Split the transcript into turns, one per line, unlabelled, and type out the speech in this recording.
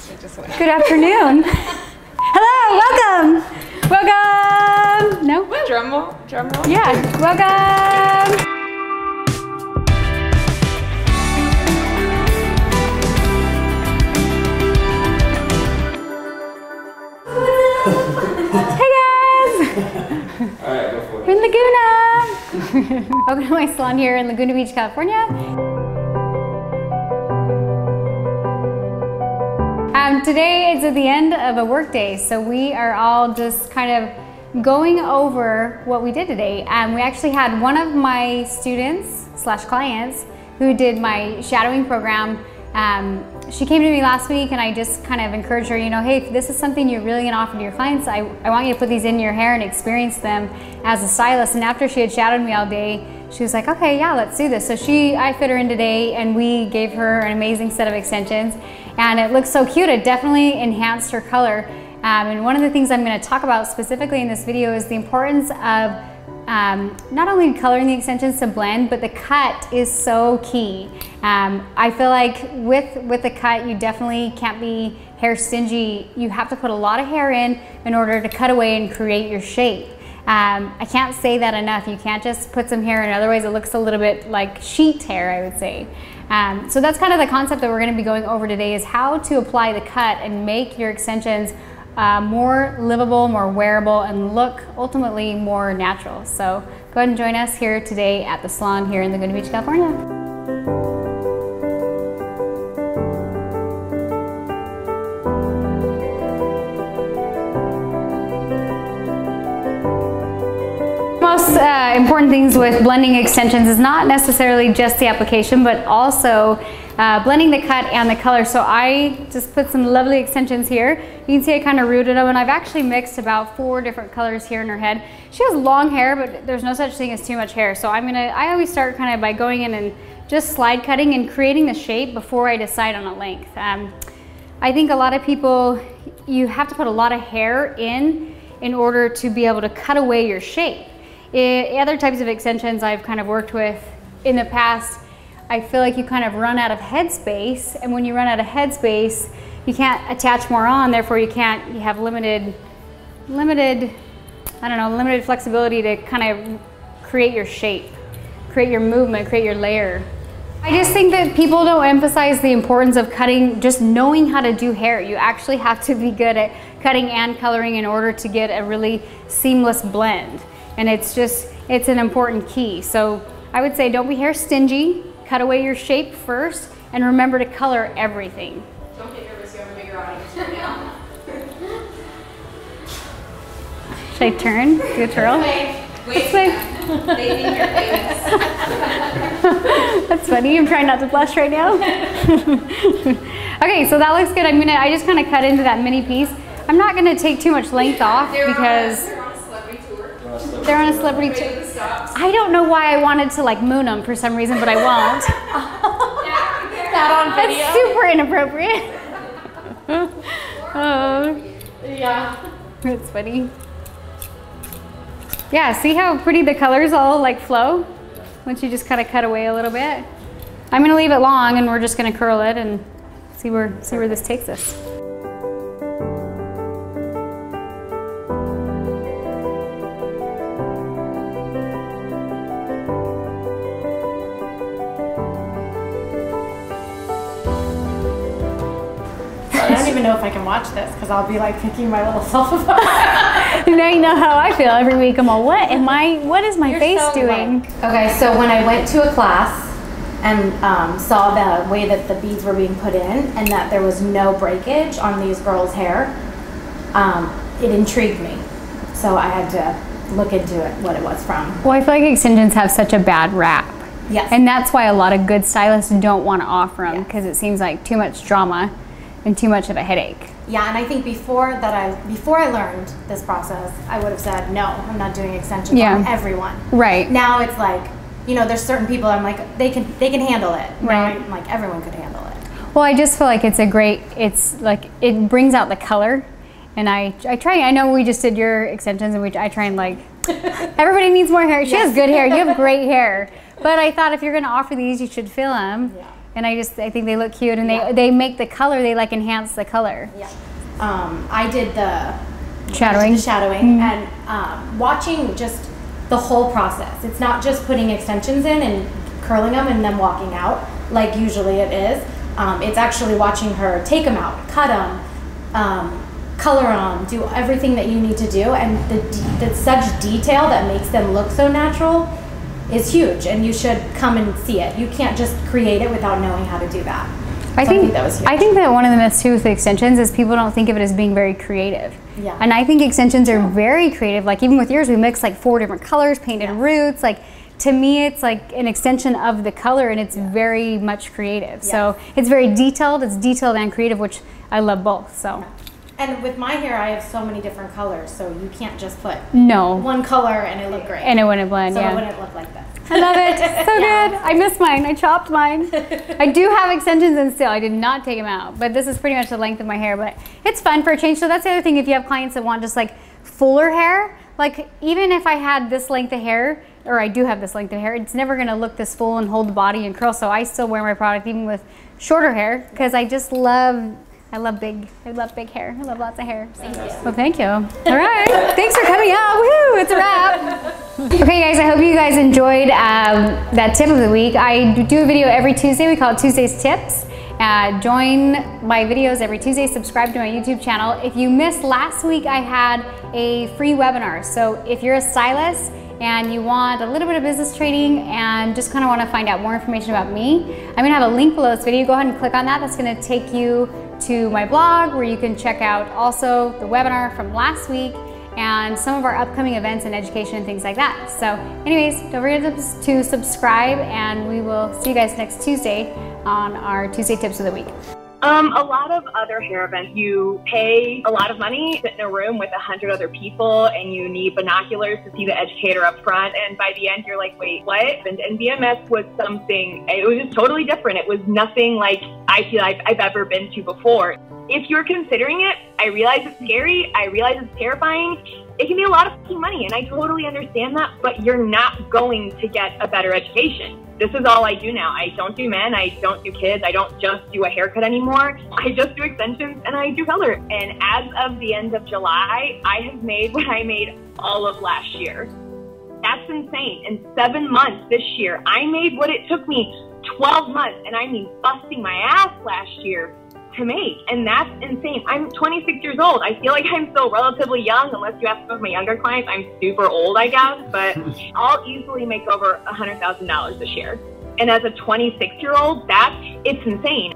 Good afternoon. Hello, welcome. Welcome. No?
Drum roll. Drum roll.
Yeah, welcome. Hey guys.
All right, go for it.
We're in Laguna. Welcome to my salon here in Laguna Beach, California. Today is at the end of a work day, so we are all just kind of going over what we did today. We actually had one of my students / clients who did my shadowing program. She came to me last week and I just kind of encouraged her, you know, hey, if this is something you're really gonna offer to your clients, I want you to put these in your hair and experience them as a stylist. And after she had shadowed me all day, she was like, okay, yeah, let's do this. So I fit her in today and we gave her an amazing set of extensions and it looks so cute. It definitely enhanced her color. And one of the things I'm gonna talk about specifically in this video is the importance of not only coloring the extensions to blend, but the cut is so key. I feel like with the cut, you definitely can't be hair stingy. You have to put a lot of hair in order to cut away and create your shape. I can't say that enough. You can't just put some hair in, otherwise it looks a little bit like sheet hair, I would say. So that's kind of the concept that we're going to be going over today, is how to apply the cut and make your extensions more livable, more wearable, and look ultimately more natural. So go ahead and join us here today at the salon here in Laguna Beach, California. Most important things with blending extensions is not necessarily just the application, but also blending the cut and the color. So I just put some lovely extensions here. You can see I kind of rooted them, and I've actually mixed about 4 different colors here in her head. She has long hair, but there's no such thing as too much hair. So I always start kind of by going in and just slide cutting and creating the shape before I decide on a length. I think a lot of people, you have to put a lot of hair in order to be able to cut away your shape. Other types of extensions I've kind of worked with in the past, I feel like you kind of run out of headspace, and when you run out of headspace, you can't attach more on, therefore you have limited flexibility to kind of create your shape, create your movement, create your layer. I just think that people don't emphasize the importance of cutting, just knowing how to do hair. You actually have to be good at cutting and coloring in order to get a really seamless blend. And it's an important key. So I would say don't be hair stingy, cut away your shape first, and remember to color everything.
Don't get nervous, you have a bigger audience right now.
Should I turn? Do a twirl?
Wait. They think you're famous.
That's funny, I'm trying not to blush right now. Okay, so that looks good. I just kind of cut into that mini piece. I'm not gonna take too much length off because they're on a celebrity tour. I don't know why I wanted to like moon them for some reason, but I won't.
Not on video.
That's super inappropriate.
Yeah.
That's funny. Yeah, see how pretty the colors all like flow? Once you just kind of cut away a little bit. I'm gonna leave it long and we're just gonna curl it and see where this takes us.
I don't even know if I can watch this because I'll be like picking my little self apart.
Now you know how I feel every week. I'm all, what is my face doing?
Okay, so when I went to a class and saw the way that the beads were being put in and that there was no breakage on these girls' hair, it intrigued me. So I had to look into it, what it was from.
Well, I feel like extensions have such a bad rap.
Yes.
And that's why a lot of good stylists don't want to offer them, because it seems like too much drama and too much of a headache.
Yeah, and I think before I learned this process, I would have said, no, I'm not doing extensions on everyone. Right. Now it's like, you know, there's certain people I'm like, they can handle it. Right. Now I'm like, everyone could handle it.
Well, I just feel like it's like, it brings out the color. And I try, I know we just did your extensions and I try and like, everybody needs more hair. She has good hair, you have great hair. But I thought if you're gonna offer these, you should fill them. Yeah. And I think they look cute, and they make the color, they like enhance the color.
Yeah. I did the
shadowing,
and watching just the whole process. It's not just putting extensions in and curling them and then walking out like usually it is. It's actually watching her take them out, cut them, color them, do everything that you need to do, and the such detail that makes them look so natural is huge, and you should come and see it. You can't just create it without knowing how to do that.
I think that was huge. I think that one of the myths too with extensions is people don't think of it as being very creative.
Yeah.
And I think extensions are very creative. Like even with yours, we mixed like 4 different colors, painted roots. Like to me, it's like an extension of the color, and it's very much creative.
Yeah.
So it's very detailed. It's detailed and creative, which I love both. So.
And with my hair, I have so many different colors, so you can't just put one color and it look great.
And it wouldn't blend,
so it wouldn't look like this.
I love it. So good. I miss mine. I chopped mine. I do have extensions in still. I did not take them out, but this is pretty much the length of my hair, but it's fun for a change. So that's the other thing, if you have clients that want just like fuller hair, like even if I had this length of hair, or I do have this length of hair, it's never gonna look this full and hold the body and curl. So I still wear my product even with shorter hair, because I just love big hair. I love lots of hair.
Thank you.
Well, thank you. All right. Thanks for coming out. Woo, it's a wrap. Okay, guys, I hope you guys enjoyed that tip of the week. I do a video every Tuesday. We call it Tuesday's Tips. Join my videos every Tuesday. Subscribe to my YouTube channel. If you missed last week, I had a free webinar. So if you're a stylist and you want a little bit of business training and just kind of want to find out more information about me, I'm going to have a link below this video. Go ahead and click on that. That's going to take you to my blog, where you can check out also the webinar from last week and some of our upcoming events and education and things like that. So anyways, don't forget to subscribe, and we will see you guys next Tuesday on our Tuesday Tips of the Week.
A lot of other hair events, you pay a lot of money, sit in a room with 100 other people, and you need binoculars to see the educator up front. And by the end, you're like, wait, what? And BMS was something, it was just totally different. It was nothing like I feel I've ever been to before. If you're considering it, I realize it's scary. I realize it's terrifying. It can be a lot of fucking money, and I totally understand that, but you're not going to get a better education. This is all I do now. I don't do men, I don't do kids, I don't just do a haircut anymore. I just do extensions and I do color. And as of the end of July, I have made what I made all of last year. That's insane. In 7 months this year, I made what it took me 12 months, and I mean busting my ass last year to make, and that's insane. I'm 26 years old. I feel like I'm still relatively young, unless you ask some of my younger clients. I'm super old, I guess, but I'll easily make over $100,000 this year. And as a 26-year-old, it's insane.